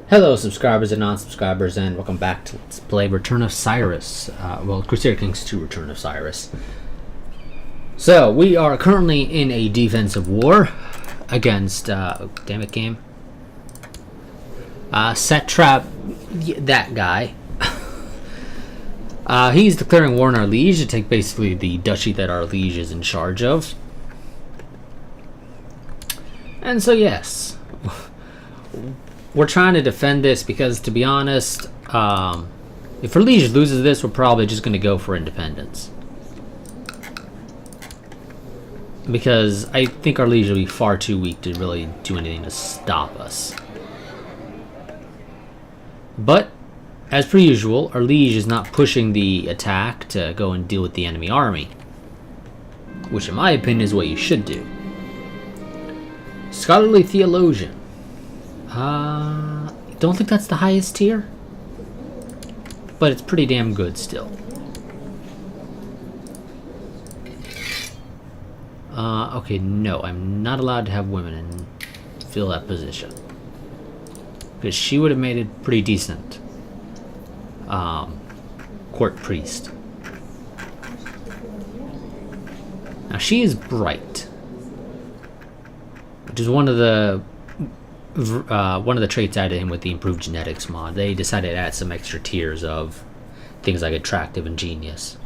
Hello subscribers and non-subscribers, and welcome back to Let's Play Return of Cyrus. Crusader Kings 2 Return of Cyrus. So, we are currently in a defensive war against, damn it game. Set Trap, that guy. He's declaring war on our liege to take basically the duchy that our liege is in charge of. And so yes, we're trying to defend this because, to be honest, if our liege loses this, we're probably just going to go for independence. Because I think our liege will be far too weak to really do anything to stop us. But, as per usual, our liege is not pushing the attack to go and deal with the enemy army. Which, in my opinion, is what you should do. Scholarly Theologian. Don't think that's the highest tier, but it's pretty damn good still. Okay, no, I'm not allowed to have women and fill that position, because she would have made it pretty decent. Court priest. Now she is bright, which is one of the traits added in with the improved genetics mod. They decided to add some extra tiers of things like attractive and genius.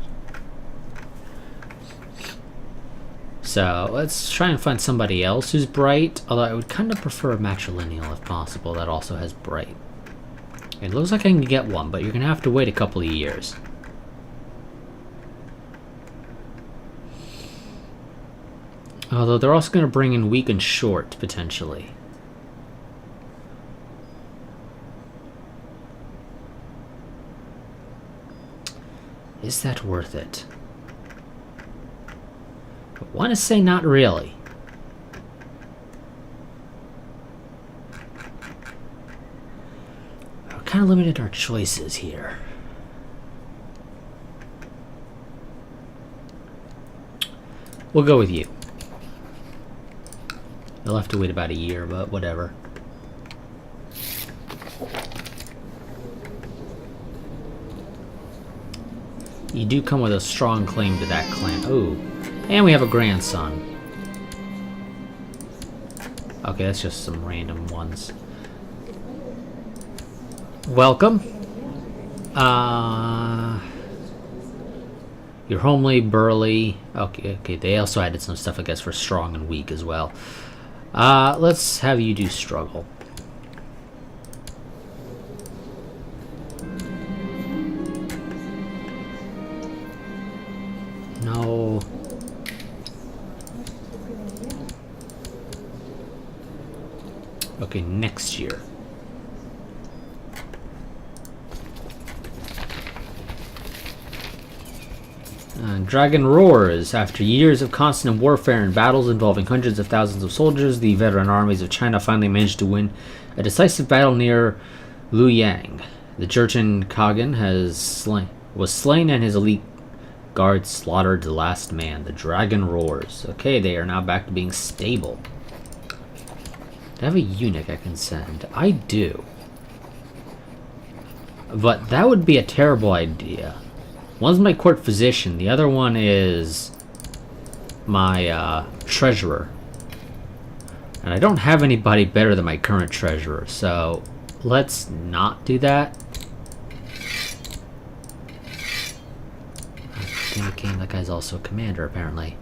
So let's try and find somebody else who's bright, although I would kind of prefer a matrilineal if possible that also has bright. It looks like I can get one, but you're gonna have to wait a couple of years. Although they're also gonna bring in weak and short potentially. Is that worth it? I want to say not really. We're kind of limited our choices here. We'll go with you. You'll have to wait about a year, but whatever. You do come with a strong claim to that clan. Oh, and we have a grandson. Okay, that's just some random ones. Welcome. You're homely, burly. Okay, they also added some stuff, I guess, for strong and weak as well. Let's have you do struggle. No. Okay, next year. Dragon roars. After years of constant warfare and battles involving hundreds of thousands of soldiers, the veteran armies of China finally managed to win a decisive battle near Luoyang. The Jurchen Khagan was slain and his elite guards slaughtered the last man. The dragon roars. Okay, they are now back to being stable. Do I have a eunuch I can send? I do. But that would be a terrible idea. One's my court physician, the other one is my treasurer. And I don't have anybody better than my current treasurer, so let's not do that. That guy's also a commander, apparently.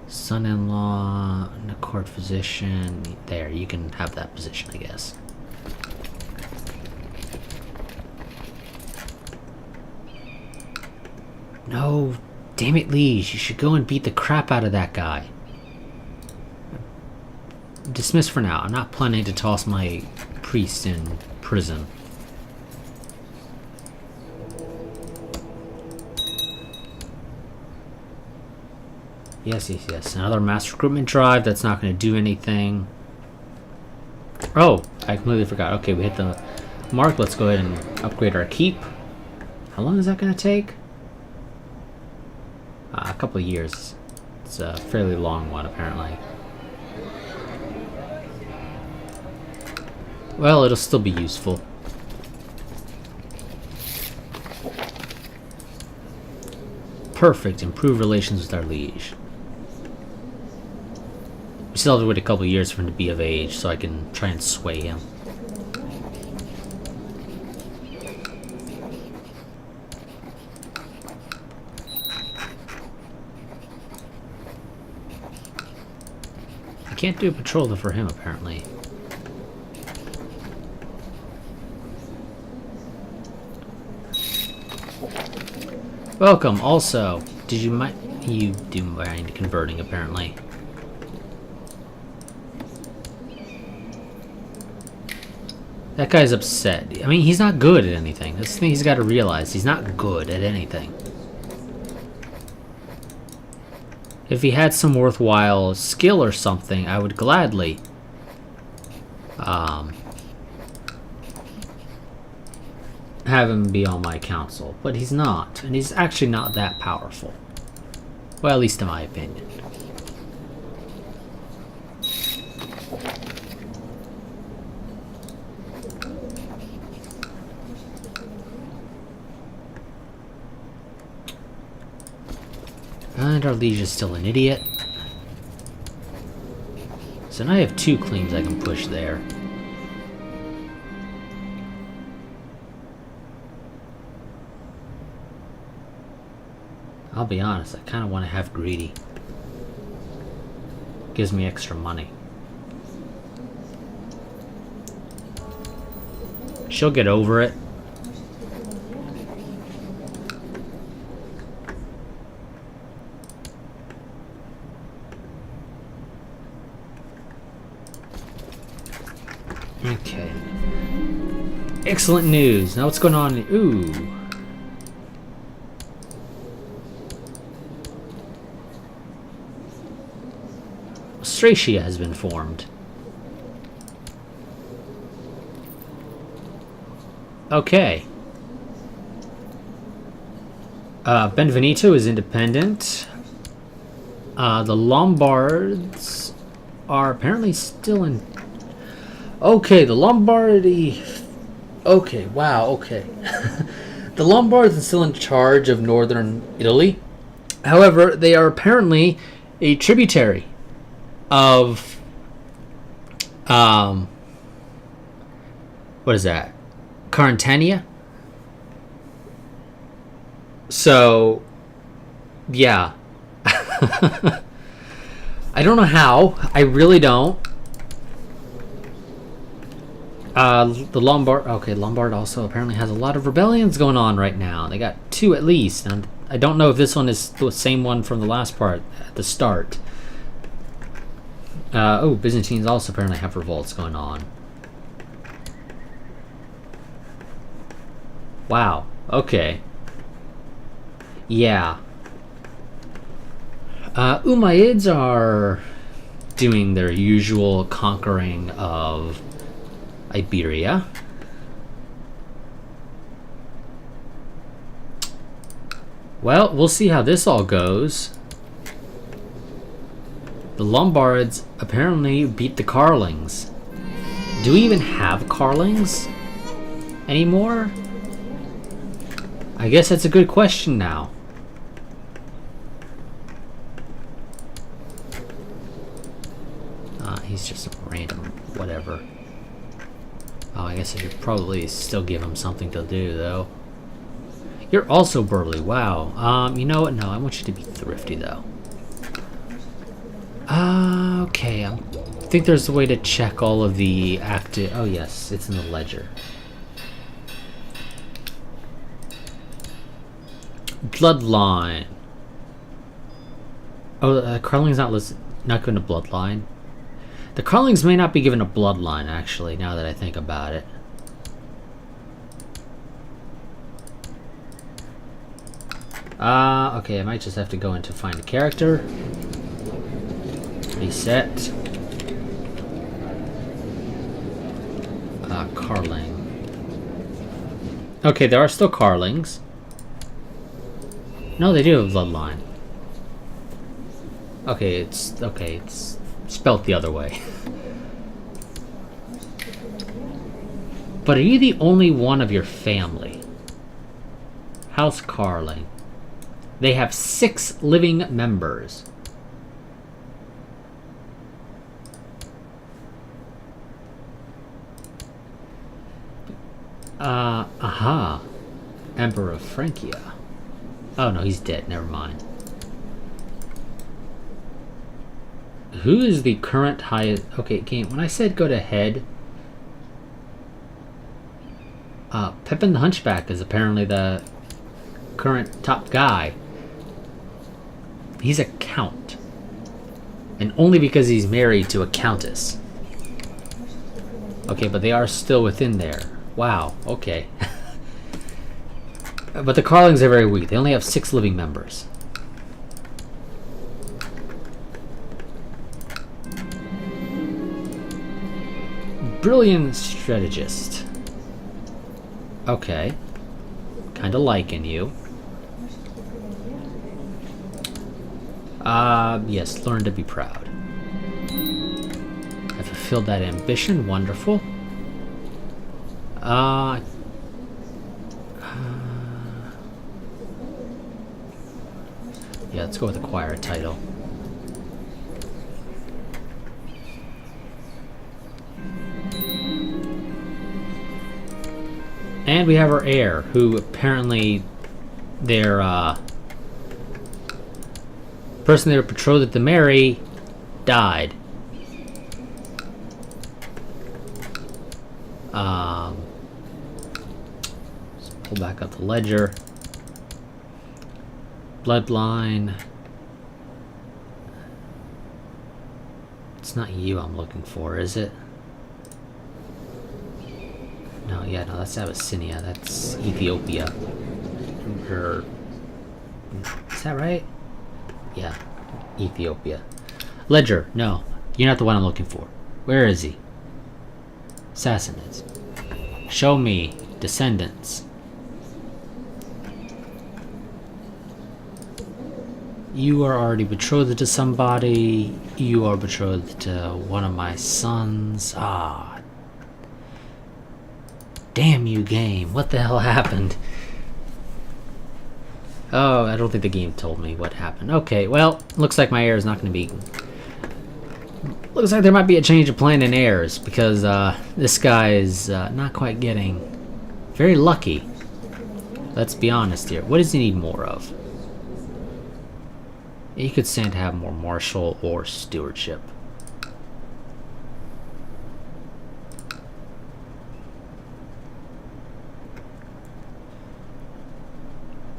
Son-in-law, and a court physician. There, you can have that position, I guess. No, damn it, liege. You should go and beat the crap out of that guy. Dismiss for now. I'm not planning to toss my priest in prison. Yes. Another mass recruitment drive. That's not going to do anything. Oh, I completely forgot. Okay, we hit the mark. Let's go ahead and upgrade our keep. How long is that going to take? A couple of years. It's a fairly long one, apparently. Well, it'll still be useful. Perfect. Improve relations with our liege. We still have to wait a couple years for him to be of age, so I can try and sway him. I can't do a patrol for him, apparently. Welcome. Also, did you you do mind converting, apparently. That guy's upset. I mean, he's not good at anything. That's the thing he's got to realize. He's not good at anything. If he had some worthwhile skill or something, I would gladly have him be on my council. But he's not. And he's actually not that powerful. Well, at least in my opinion. And our liege is still an idiot. So now I have 2 claims I can push there. I'll be honest, I kind of want to have greedy. Gives me extra money. She'll get over it. Okay. Excellent news. Now what's going on? Ooh. Austrasia has been formed. Okay. Benvenuto is independent. The Lombards are apparently still in... Okay, the Lombardy... Okay, wow, okay. The Lombards are still in charge of northern Italy. However, they are apparently a tributary of... what is that? Carantania? So, yeah. I don't know how. I really don't. The Lombard... Okay, Lombard also apparently has a lot of rebellions going on right now. They got 2 at least. And I don't know if this one is the same one from the last part at the start. Oh, Byzantines also apparently have revolts going on. Wow. Okay. Yeah. Umayyads are doing their usual conquering of Iberia. Well, we'll see how this all goes. The Lombards apparently beat the Carlings. Do we even have Carlings anymore? I guess that's a good question now. He's just a random whatever. Oh, I guess I should probably still give him something to do, though. You're also burly. Wow. You know what? No, I want you to be thrifty, though. Okay. I think there's a way to check all of the active... Oh, yes. It's in the ledger. Bloodline. Oh, Carling's not given a bloodline. The Carlings may not be given a bloodline, actually, now that I think about it. Okay, I might just have to go into find a character. Reset. Carling. Okay, there are still Carlings. No, they do have a bloodline. Okay, it's spelt the other way. But are you the only one of your family? House Carling. They have 6 living members. Aha. Emperor of Francia. Oh no, he's dead. Never mind. Who is the current highest... Okay, game. When I said go to head... Pepin the Hunchback is apparently the current top guy. He's a count. And only because he's married to a countess. Okay, but they are still within there. Wow, okay. But the Carlings are very weak. They only have 6 living members. Brilliant strategist. Okay. Kinda liking you. Yes, learn to be proud. I fulfilled that ambition. Wonderful. Yeah, let's go with acquire a title. And we have our heir, who apparently their person they were betrothed to marry died. Let's pull back up the ledger. Bloodline. It's not you I'm looking for, is it? No, yeah, no, that's Abyssinia. That's Ethiopia. Or, is that right? Yeah, Ethiopia. Ledger, no, you're not the one I'm looking for. Where is he? Sassanids. Show me descendants. You are already betrothed to somebody. You are betrothed to one of my sons. Ah. Damn you, game. What the hell happened? Oh, I don't think the game told me what happened. Okay, well, looks like my heir is not going to be... Looks like there might be a change of plan in heirs, because this guy is not quite getting very lucky. Let's be honest here. What does he need more of? He could stand to have more martial or stewardship.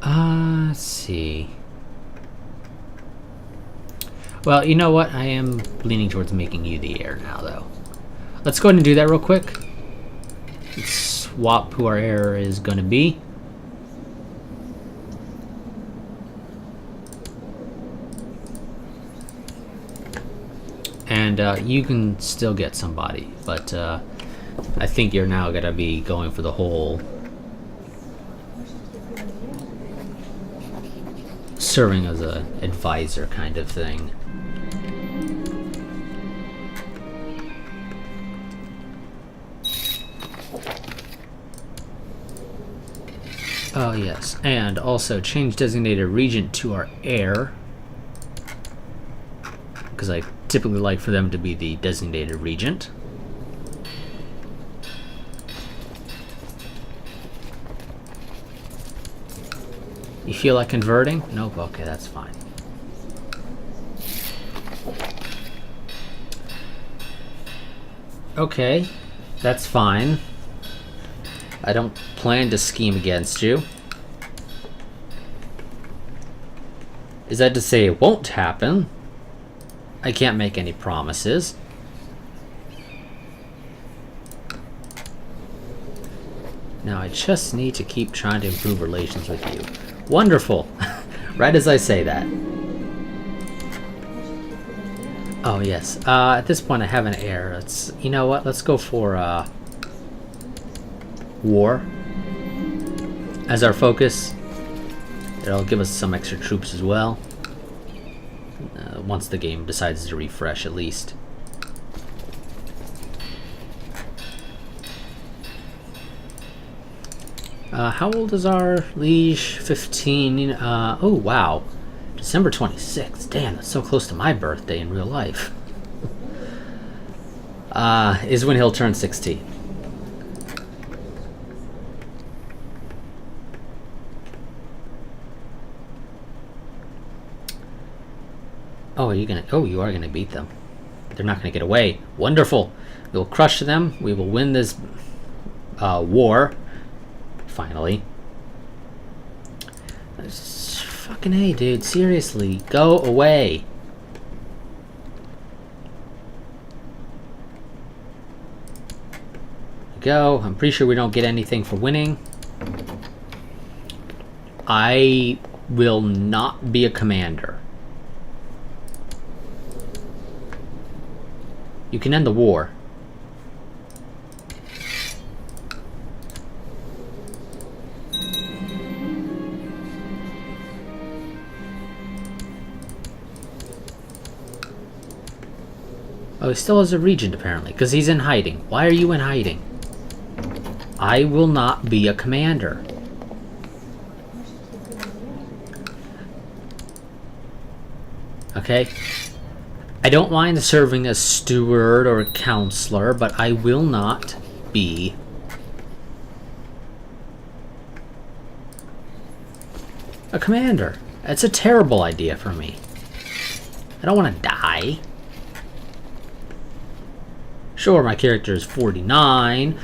Let's see. Well, you know what? I am leaning towards making you the heir now, though. Let's go ahead and do that real quick. Let's swap who our heir is going to be. And you can still get somebody, but I think you're now going to be going for the whole serving as an advisor kind of thing. Oh yes, and also change designated regent to our heir, because I typically like for them to be the designated regent. You feel like converting? Nope, okay, that's fine. Okay, that's fine. I don't plan to scheme against you. Is that to say it won't happen? I can't make any promises. Now I just need to keep trying to improve relations with you. Wonderful! Right as I say that. Oh yes, at this point I have an heir. Let's, you know what, let's go for war as our focus. It'll give us some extra troops as well. Once the game decides to refresh, at least. How old is our liege? 15. Oh, wow. December 26th. Damn, that's so close to my birthday in real life. Is when he'll turn 16. Oh, you are gonna beat them. They're not gonna get away. Wonderful. We'll crush them. We will win this war. Finally. Fucking hey, dude. Seriously, go away. Go. I'm pretty sure we don't get anything for winning. I will not be a commander. You can end the war. Oh, he still has a regent apparently, because he's in hiding. Why are you in hiding? I will not be a commander. Okay? I don't mind serving as steward or a counselor, but I will not be a commander. That's a terrible idea for me. I don't want to die. Sure, my character is 49,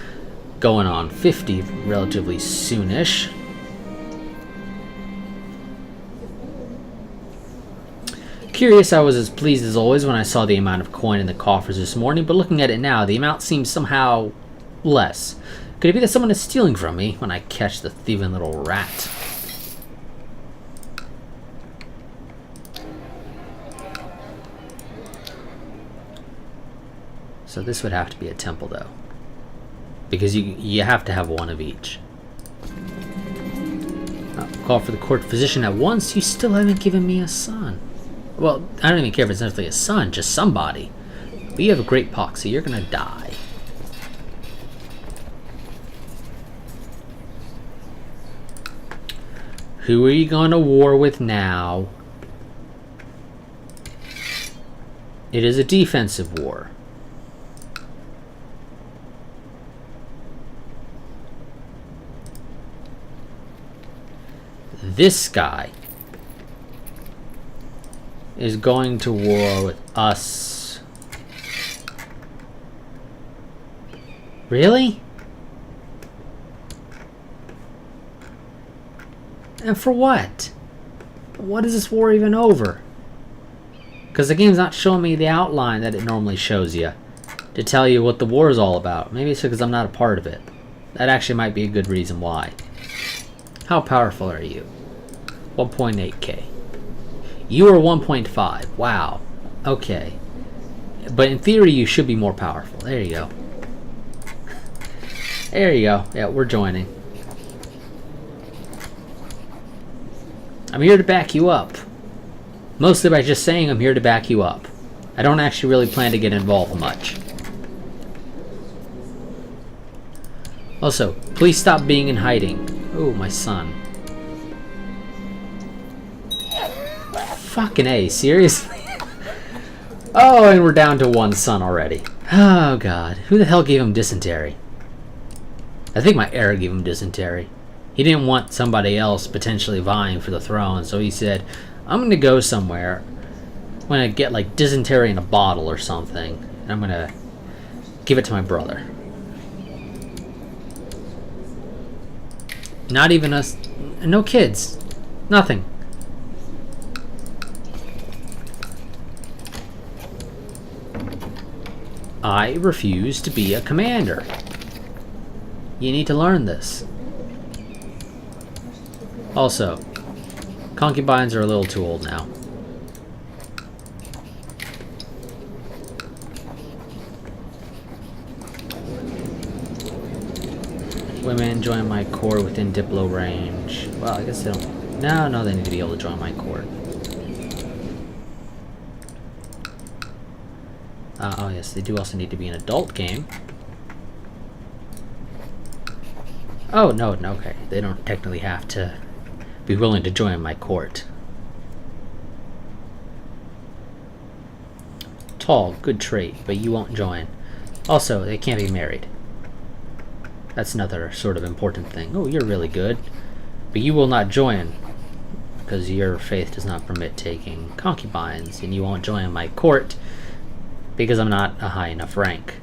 going on 50 relatively soonish. Curious, I was as pleased as always when I saw the amount of coin in the coffers this morning, but looking at it now, the amount seems somehow less. Could it be that someone is stealing from me when I catch the thieving little rat? So this would have to be a temple, though. Because you have to have one of each. Call for the court physician at once. You still haven't given me a son. Well, I don't even care if it's necessarily a son, just somebody. But you have a great pox, so you're gonna die. Who are you going to war with now? It is a defensive war. This guy is going to war with us. Really? And for what? What is this war even over? Because the game's not showing me the outline that it normally shows you to tell you what the war is all about. Maybe it's because I'm not a part of it. That actually might be a good reason why. How powerful are you? 1.8k. You are 1.5. Wow. Okay. But in theory, you should be more powerful. There you go. There you go. Yeah, we're joining. I'm here to back you up. Mostly by just saying I'm here to back you up. I don't actually really plan to get involved much. Also, please stop being in hiding. Oh, my son. Fucking A, seriously? Oh, and we're down to one son already. Oh, God. Who the hell gave him dysentery? I think my heir gave him dysentery. He didn't want somebody else potentially vying for the throne, so he said, I'm going to go somewhere. I'm going to get, like, dysentery in a bottle or something, and I'm going to give it to my brother. Not even us. No kids. Nothing. I refuse to be a commander. You need to learn this. Also, concubines are a little too old now. Women join my court within Diplo range. Well, I guess they don't. No, they need to be able to join my court. Oh yes, they do also need to be an adult game. Oh, no, okay. They don't technically have to be willing to join my court. Tall, good trait, but you won't join. Also, they can't be married. That's another sort of important thing. Oh, you're really good. But you will not join, because your faith does not permit taking concubines, and you won't join my court, because I'm not a high enough rank.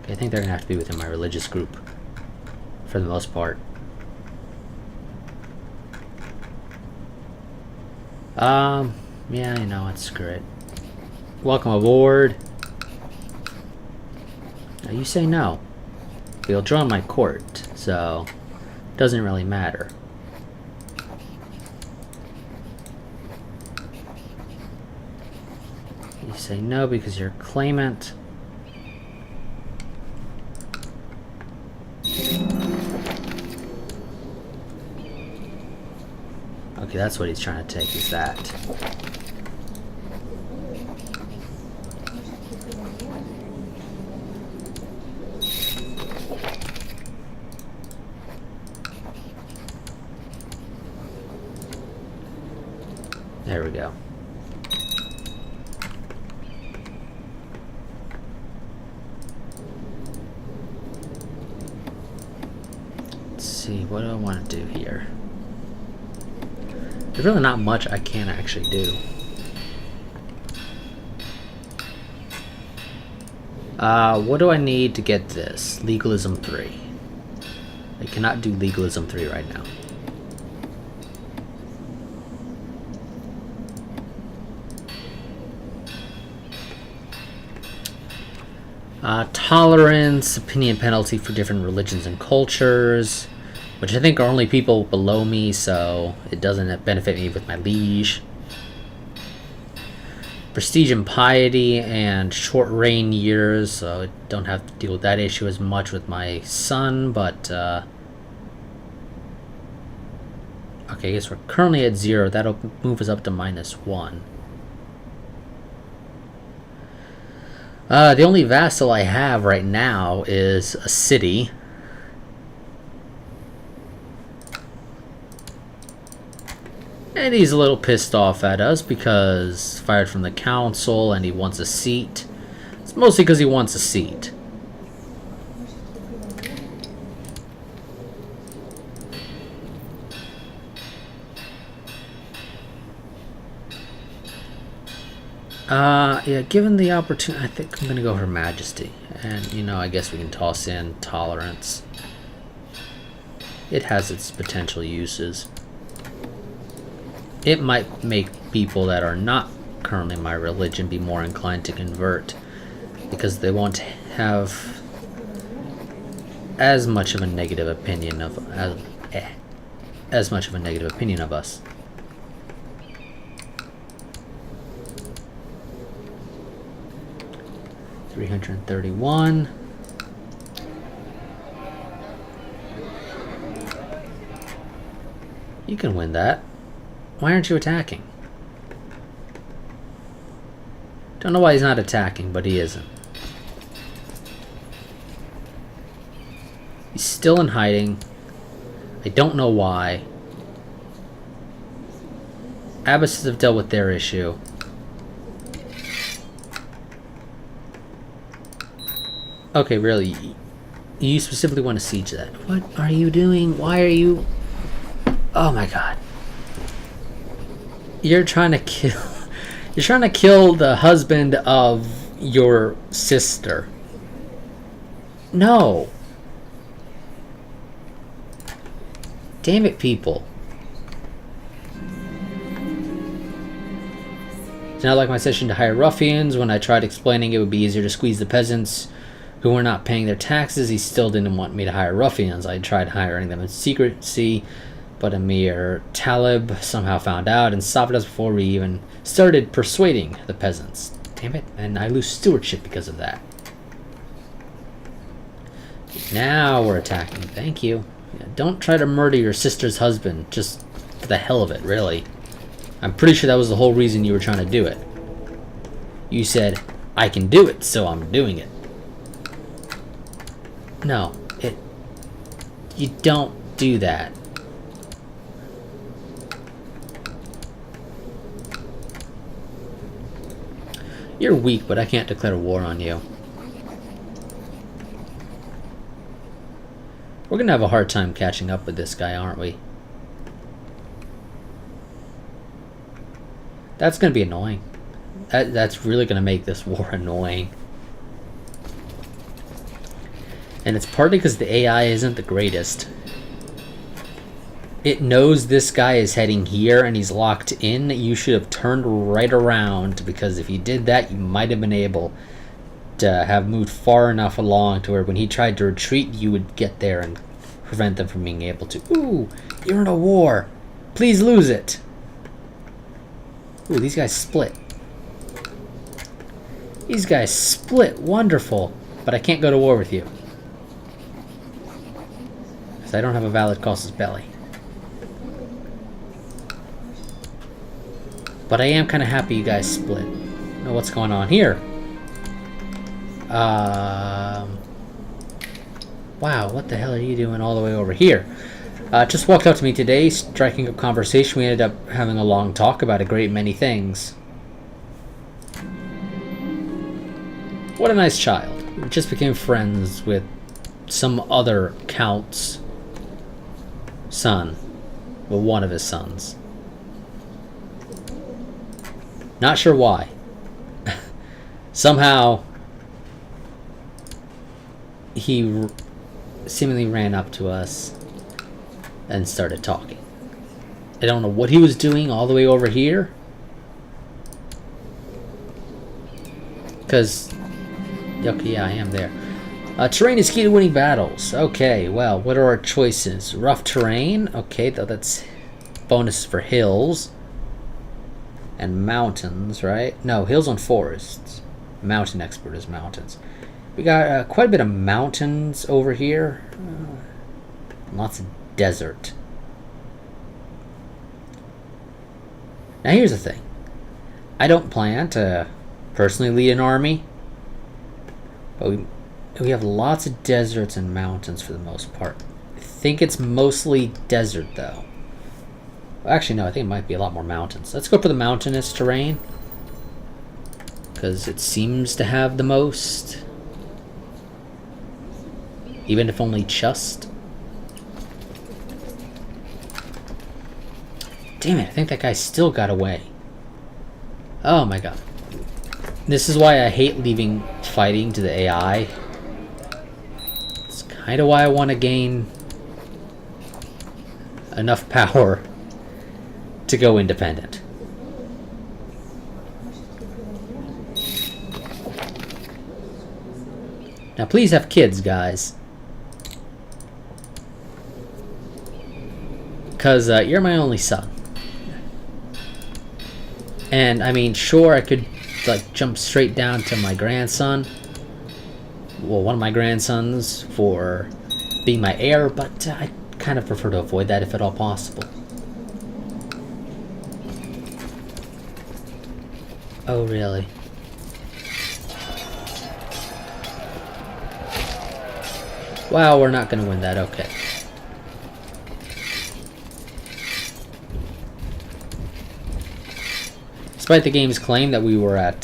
Okay, I think they're going to have to be within my religious group, for the most part. Yeah, you know what, screw it. Welcome aboard. Now you say no. But you'll join my court, so it doesn't really matter. You say no because you're a claimant. Okay, that's what he's trying to take, is that. There we go. Let's see, what do I want to do here? There's really not much I can actually do. What do I need to get this? Legalism 3. I cannot do Legalism 3 right now. Tolerance, opinion penalty for different religions and cultures, which I think are only people below me, so it doesn't benefit me with my liege. Prestige and piety and short reign years, so I don't have to deal with that issue as much with my son, but okay, I guess we're currently at 0. That'll move us up to -1. The only vassal I have right now is a city. And he's a little pissed off at us because fired from the council and he wants a seat. It's mostly because he wants a seat. Yeah, given the opportunity, I think I'm going to go for Majesty. And, you know, I guess we can toss in Tolerance. It has its potential uses. It might make people that are not currently my religion be more inclined to convert, because they won't have as much of a negative opinion of as much of a negative opinion of us. $331. You can win that. Why aren't you attacking? Don't know why he's not attacking, but he isn't. He's still in hiding. I don't know why. Abbesses have dealt with their issue. Okay, really? You specifically want to siege that? What are you doing? Why are you... Oh my god. You're trying to kill... You're trying to kill the husband of your sister. No. Damn it, people. It's not like my session to hire ruffians. When I tried explaining it would be easier to squeeze the peasants who were not paying their taxes, he still didn't want me to hire ruffians. I tried hiring them in secrecy, but Amir Talib somehow found out and stopped us before we even started persuading the peasants. Damn it, and I lose stewardship because of that. Now we're attacking. Thank you. Yeah, don't try to murder your sister's husband, just for the hell of it, really. I'm pretty sure that was the whole reason you were trying to do it. You said, I can do it, so I'm doing it. No, you don't do that. You're weak, but I can't declare war on you. We're gonna have a hard time catching up with this guy, aren't we? That's gonna be annoying. That's really gonna make this war annoying. And it's partly because the AI isn't the greatest. It knows this guy is heading here and he's locked in. You should have turned right around, because if you did that, you might have been able to have moved far enough along to where when he tried to retreat, you would get there and prevent them from being able to. Ooh, you're in a war. Please lose it. Ooh, these guys split. These guys split. Wonderful. But I can't go to war with you, because I don't have a valid casus belli. But I am kind of happy you guys split. I don't know what's going on here. Wow, what the hell are you doing all the way over here? Just walked up to me today, striking up conversation. We ended up having a long talk about a great many things. What a nice child. We just became friends with some other count's son. Well, one of his sons. Not sure why. Somehow he seemingly ran up to us and started talking. I don't know what he was doing all the way over here, because okay, yeah, I am there. Terrain is key to winning battles. Okay, well, what are our choices? Rough terrain. Okay, though that's bonus for hills and mountains, right? No, hills and forests. Mountain expert is mountains. We got quite a bit of mountains over here. Lots of desert. Now here's the thing. I don't plan to personally lead an army, but we have lots of deserts and mountains for the most part. I think it's mostly desert though. Actually, no, I think it might be a lot more mountains. Let's go for the mountainous terrain, because it seems to have the most. Even if only just. Damn it, I think that guy still got away. Oh my god. This is why I hate leaving fighting to the AI. It's kind of why I want to gain enough power to go independent. Now please have kids, guys. Because you're my only son. And, I mean, sure, I could, like, jump straight down to my grandson. Well, one of my grandsons for being my heir, but I kind of prefer to avoid that if at all possible. Oh, really? Wow, we're not going to win that. Okay. Despite the game's claim that we were at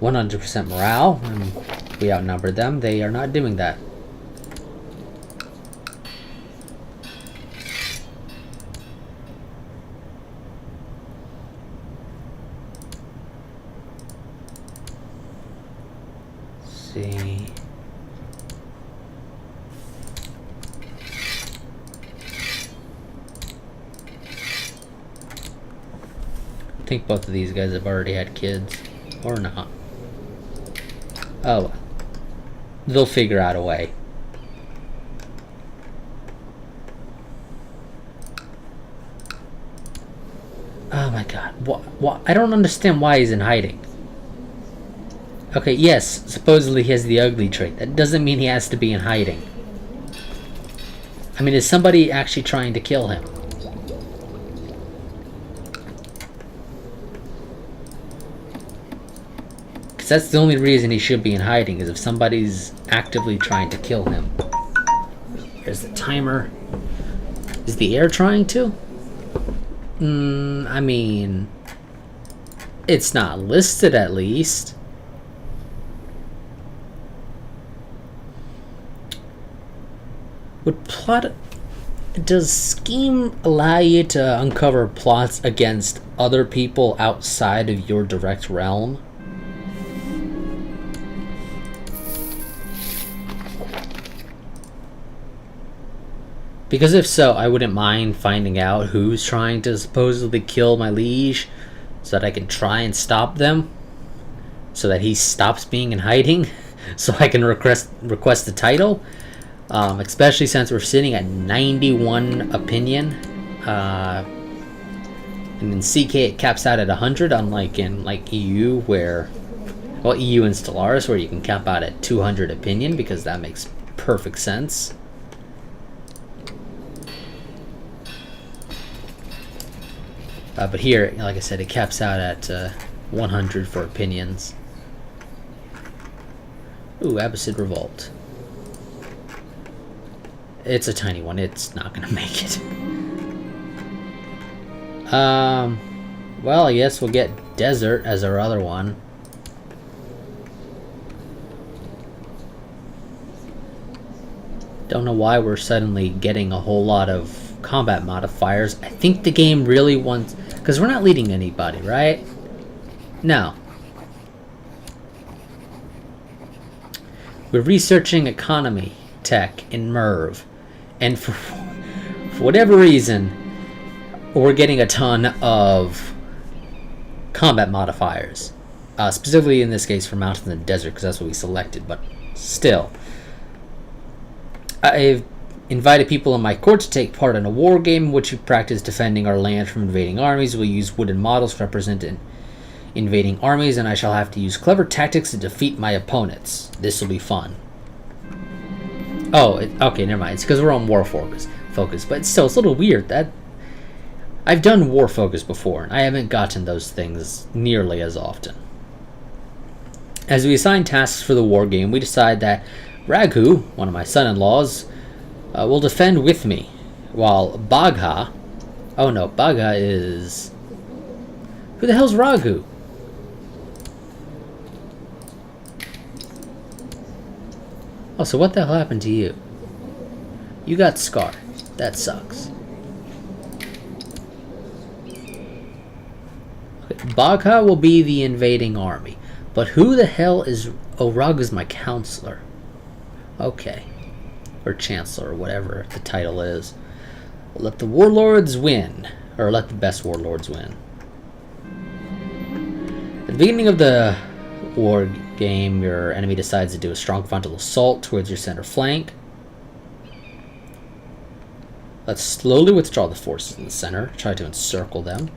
100% morale and we outnumbered them, they are not doing that. Let's see. I think both of these guys have already had kids, or not. Oh, well. They'll figure out a way. Oh my god, what? I don't understand why he's in hiding. Okay, yes, supposedly he has the ugly trait. That doesn't mean he has to be in hiding. I mean, is somebody actually trying to kill him? that's the only reason he should be in hiding, is if somebody's actively trying to kill him. Here's the timer. Is the air trying to? I mean, it's not listed at least. Does Scheme allow you to uncover plots against other people outside of your direct realm? Because if so, I wouldn't mind finding out who's trying to supposedly kill my liege, so that I can try and stop them, so that he stops being in hiding, so I can request the title. Especially since we're sitting at 91 opinion, and in CK it caps out at 100, unlike in EU where, well, EU and Stellaris where you can cap out at 200 opinion, because that makes perfect sense. But here, like I said, it caps out at 100 for opinions. Ooh, Abbasid Revolt. It's a tiny one. It's not going to make it. Well, I guess we'll get Desert as our other one. Don't know why we're suddenly getting a whole lot of combat modifiers. I think the game really wants... Because we're not leading anybody, right? No. We're researching economy tech in Merv. And for whatever reason, we're getting a ton of combat modifiers. Specifically in this case for Mountains and Desert, because that's what we selected, but still. I've invited people in my court to take part in a war game in which we practice defending our land from invading armies. We'll use wooden models to represent invading armies, and I shall have to use clever tactics to defeat my opponents. This will be fun. Oh, okay, never mind. It's because we're on War Focus, but still, it's a little weird that I've done War Focus before, and I haven't gotten those things nearly as often. As we assign tasks for the war game, we decide that Raghu, one of my son-in-laws, will defend with me, while Bagha... Oh no, Bagha is... Who the hell's Raghu? Oh, so what the hell happened to you? You got scarred. That sucks. Okay, Bagha will be the invading army. But who the hell is... Oh, Raghu's my counselor. Okay. Or chancellor, or whatever the title is. Let the warlords win. Or let the best warlords win. At the beginning of the war game, your enemy decides to do a strong frontal assault towards your center flank. Let's slowly withdraw the forces in the center. Try to encircle them.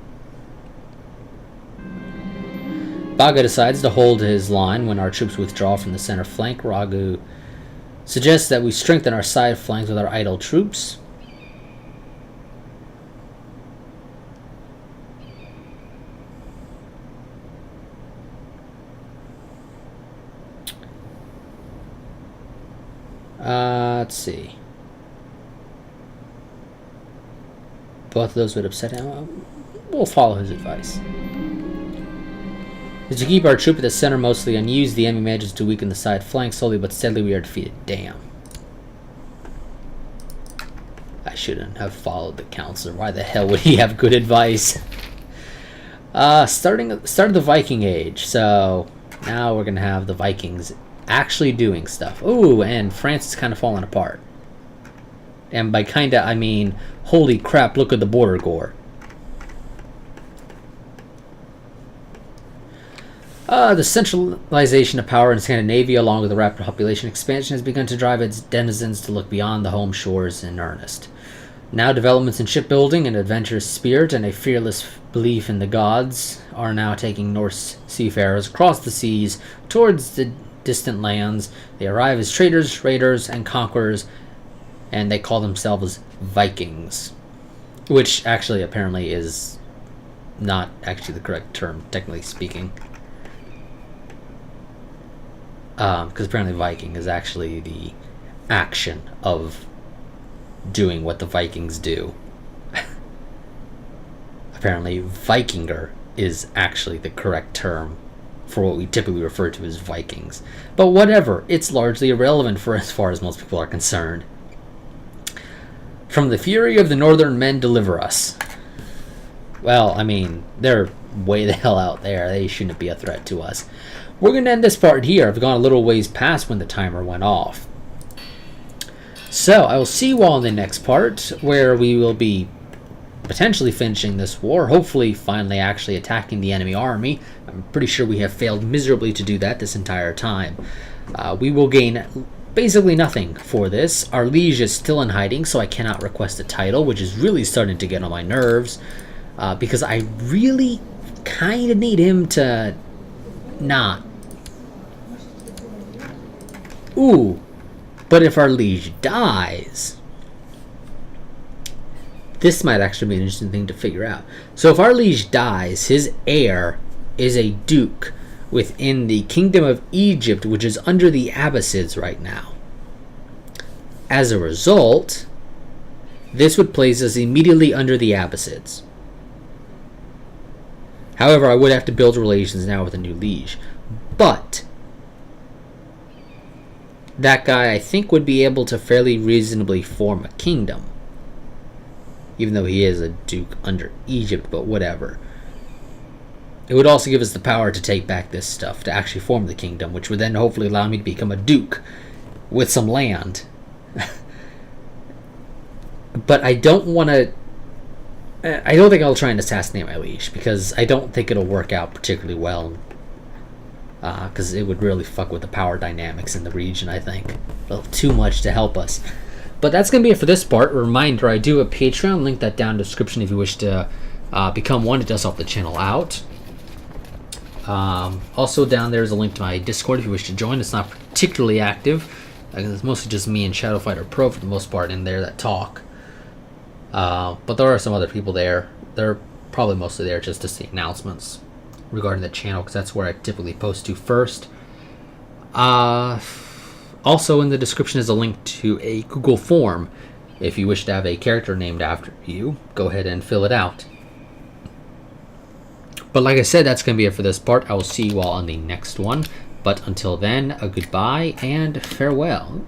Bagha decides to hold his line when our troops withdraw from the center flank. Raghu suggests that we strengthen our side flanks with our idle troops. Let's see. Both of those would upset him. We'll follow his advice. As we keep our troop at the center mostly unused, the enemy manages to weaken the side flank. Slowly but steadily we are defeated. Damn. I shouldn't have followed the counselor. Why the hell would he have good advice? Start of the Viking Age. So now we're gonna have the Vikings actually doing stuff. Ooh, and France is kind of falling apart. And by kinda, I mean, holy crap, look at the border gore. The centralization of power in Scandinavia, along with the rapid population expansion, has begun to drive its denizens to look beyond the home shores in earnest. Now developments in shipbuilding, an adventurous spirit, and a fearless belief in the gods are now taking Norse seafarers across the seas towards the distant lands. They arrive as traders, raiders, and conquerors, and they call themselves Vikings, which actually apparently is not actually the correct term, technically speaking. Because apparently Viking is actually the action of doing what the Vikings do. Apparently Vikinger is actually the correct term for what we typically refer to as Vikings. But whatever, it's largely irrelevant for as far as most people are concerned. From the fury of the northern men deliver us. Well, I mean, they're way the hell out there. They shouldn't be a threat to us. We're going to end this part here. I've gone a little ways past when the timer went off. So, I will see you all in the next part, where we will be potentially finishing this war, hopefully finally actually attacking the enemy army. I'm pretty sure we have failed miserably to do that this entire time. We will gain basically nothing for this. Our liege is still in hiding, so I cannot request a title, which is really starting to get on my nerves, because I really kind of need him to not. Ooh, but if our liege dies, this might actually be an interesting thing to figure out. So if our liege dies, his heir is a duke within the Kingdom of Egypt, which is under the Abbasids right now. As a result, this would place us immediately under the Abbasids. However, I would have to build relations now with a new liege. But that guy, I think, would be able to fairly reasonably form a kingdom. Even though he is a duke under Egypt, but whatever. It would also give us the power to take back this stuff, to actually form the kingdom, which would then hopefully allow me to become a duke with some land. But I don't want to... I don't think I'll try and assassinate my liege, because I don't think it'll work out particularly well. Because it would really fuck with the power dynamics in the region, I think. A little too much to help us. But that's going to be it for this part. A reminder, I do have a Patreon. Link that down in the description if you wish to become one. It does help the channel out. Also down there is a link to my Discord if you wish to join. It's not particularly active. It's mostly just me and Shadow Fighter Pro for the most part in there that talk. But there are some other people there. They're probably mostly there just to see announcements regarding the channel, because that's where I typically post to first. Also in the description is a link to a Google form. If you wish to have a character named after you, go ahead and fill it out. But like I said, that's going to be it for this part. I will see you all on the next one. But until then, a goodbye and farewell.